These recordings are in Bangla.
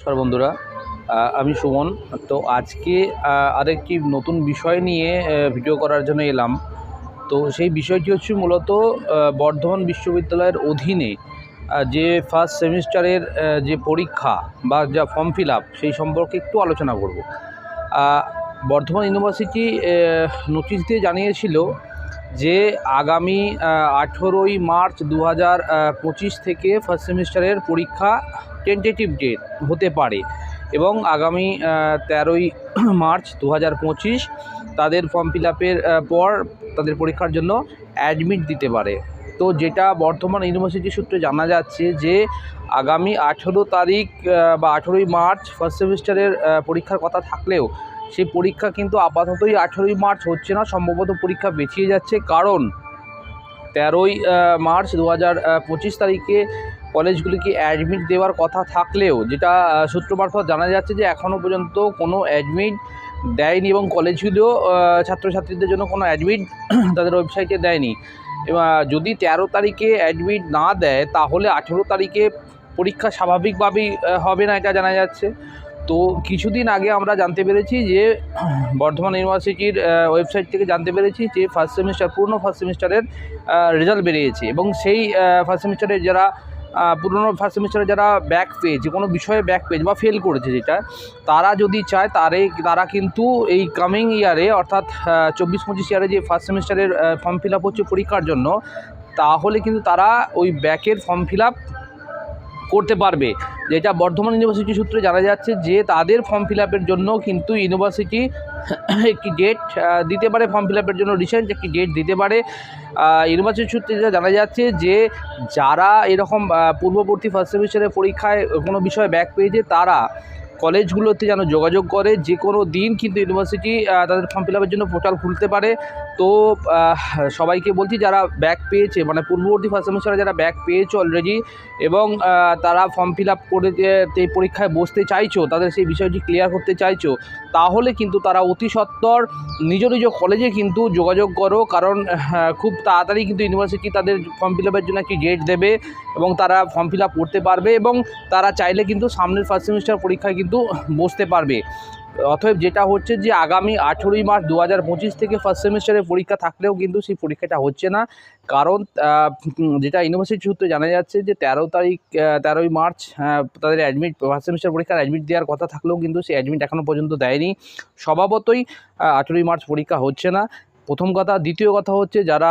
নমস্কার বন্ধুরা, আমি সুমন। তো আজকে আরেকটি নতুন বিষয় নিয়ে ভিডিও করার জন্য এলাম। তো সেই বিষয়টি হচ্ছে মূলত বর্ধমান বিশ্ববিদ্যালয়ের অধীনে যে ফার্স্ট সেমিস্টারের যে পরীক্ষা বা যা ফর্ম ফিল আপ সেই সম্পর্কে একটু আলোচনা করব। বর্ধমান ইউনিভার্সিটি নোটিশ দিয়ে জানিয়েছিল যে আগামী 18ই মার্চ 2025 থেকে ফার্স্ট সেমিস্টারের পরীক্ষা টেন্টেটিভ ডেট হতে পারে এবং আগামী 13ই মার্চ 2025 তাদের ফর্ম ফিল আপের পর তাদের পরীক্ষার জন্য অ্যাডমিট দিতে পারে। তো যেটা বর্ধমান ইউনিভার্সিটি সূত্রে জানা যাচ্ছে যে আগামী 18 তারিখ বা 18ই মার্চ ফার্স্ট সেমিস্টারের পরীক্ষার কথা থাকলেও সেই পরীক্ষা কিন্তু আপাততই 18ই মার্চ হচ্ছে না, সম্ভবত পরীক্ষা পেছিয়ে যাচ্ছে। কারণ 13ই মার্চ 2025 তারিখে কলেজগুলিকে অ্যাডমিট দেওয়ার কথা থাকলেও যেটা সূত্র মারফত জানা যাচ্ছে যে এখনও পর্যন্ত কোনো অ্যাডমিট দেয়নি এবং কলেজগুলিও ছাত্রছাত্রীদের জন্য কোনো অ্যাডমিট তাদের ওয়েবসাইটে দেয়নি। এবার যদি 13 তারিখে অ্যাডমিট না দেয় তাহলে 18 তারিখে পরীক্ষা স্বাভাবিকভাবেই হবে না, এটা জানা যাচ্ছে। তো কিছুদিন আগে আমরা জানতে পেরেছি যে বর্ধমান ইউনিভার্সিটির ওয়েবসাইট থেকে জানতে পেরেছি যে পুরনো ফার্স্ট সেমিস্টারের রেজাল্ট বেরিয়েছে এবং সেই ফার্স্ট সেমিস্টারের যারা পুরনো ফার্স্ট সেমিস্টারে যারা ব্যাক পেজ কোনো বিষয়ে ব্যাক পেজ বা ফেল করেছে যেটা, তারা যদি চায় তারা কিন্তু এই কামিং ইয়ারে অর্থাৎ 24-25 ইয়ারে যে ফার্স্ট সেমিস্টারের ফর্ম ফিল আপ হচ্ছে পরীক্ষার জন্য, তাহলে কিন্তু তারা ওই ব্যাকের ফর্ম ফিল আপ করতে পারবে। যেটা বর্ধমান ইউনিভার্সিটি সূত্রে জানা যাচ্ছে যে তাদের ফর্ম ফিল আপের জন্য কিন্তু ইউনিভার্সিটি একটি ডেট দিতে পারে, ফর্ম ফিল আপের জন্য রিসেন্ট একটি ডেট দিতে পারে। ইউনিভার্সিটি সূত্রে যেটা জানা যাচ্ছে যে যারা এরকম পূর্ববর্তী ফার্স্ট সেমিস্টারের পরীক্ষায় কোনো বিষয়ে ব্যাক পেয়েছে তারা কলেজগুলোতে যেন যোগাযোগ করে। যে কোনো দিন কিন্তু ইউনিভার্সিটি তাদের ফর্ম ফিল আপের জন্য পোর্টাল খুলতে পারে। তো সবাইকে বলছি যারা ব্যাক পেয়েছে মানে পূর্ববর্তী ফার্স্ট সেমিস্টারে যারা ব্যাক পেয়েছে অলরেডি এবং তারা ফর্ম ফিল আপ করে এই পরীক্ষায় বসতে চাইছো, তাদের সেই বিষয়টি ক্লিয়ার করতে চাইছো, তাহলে কিন্তু তারা অতি সত্বর নিজ নিজ কলেজে কিন্তু যোগাযোগ করো। কারণ খুব তাড়াতাড়ি কিন্তু ইউনিভার্সিটি তাদের ফর্ম ফিল আপের জন্য একটি ডেট দেবে এবং তারা ফর্ম ফিল আপ করতে পারবে এবং তারা চাইলে কিন্তু সামনের ফার্স্ট সেমিস্টার পরীক্ষায় কিন্তু বসতে পারবে। অতএব যেটা হচ্ছে যে আগামী 18ই মার্চ 2025 থেকে ফার্স্ট সেমিস্টারের পরীক্ষা থাকলেও কিন্তু সেই পরীক্ষাটা হচ্ছে না। কারণ যেটা ইউনিভার্সিটি সূত্রে জানা যাচ্ছে যে 13ই মার্চ তাদের অ্যাডমিট ফার্স্ট সেমিস্টার পরীক্ষার অ্যাডমিট দেওয়ার কথা থাকলেও কিন্তু সেই অ্যাডমিট এখনও পর্যন্ত দেয়নি। স্বভাবতই 18ই মার্চ পরীক্ষা হচ্ছে না, প্রথম কথা। দ্বিতীয় কথা হচ্ছে যারা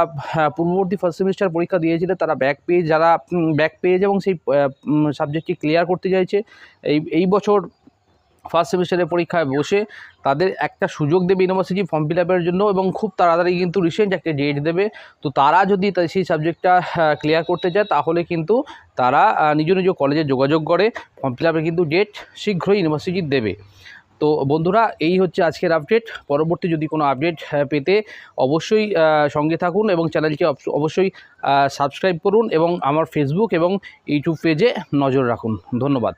পূর্ববর্তী ফার্স্ট সেমিস্টার পরীক্ষা দিয়েছিল তারা ব্যাক পেজ এবং সেই সাবজেক্টটি ক্লিয়ার করতে চাইছে, এই বছর ফার্স্ট সেমিস্টারের পরীক্ষায় বসে তাদের একটা সুযোগ দেবে ইউনিভার্সিটি ফর্ম ফিল আপের জন্য এবং খুব তাড়াতাড়ি কিন্তু রিসেন্ট একটা ডেট দেবে। তো তারা যদি সেই সাবজেক্টটা ক্লিয়ার করতে চায় তাহলে কিন্তু তারা নিজ নিজ কলেজে যোগাযোগ করে, ফর্ম ফিল আপের কিন্তু ডেট শীঘ্রই ইউনিভার্সিটি দেবে। তো বন্ধুরা, এই হচ্ছে আজকের আপডেট। পরবর্তী যদি কোনো আপডেট পেতে অবশ্যই সঙ্গে থাকুন এবং চ্যানেলটি অবশ্যই সাবস্ক্রাইব করুন এবং আমার ফেসবুক এবং ইউটিউব পেজে নজর রাখুন। ধন্যবাদ।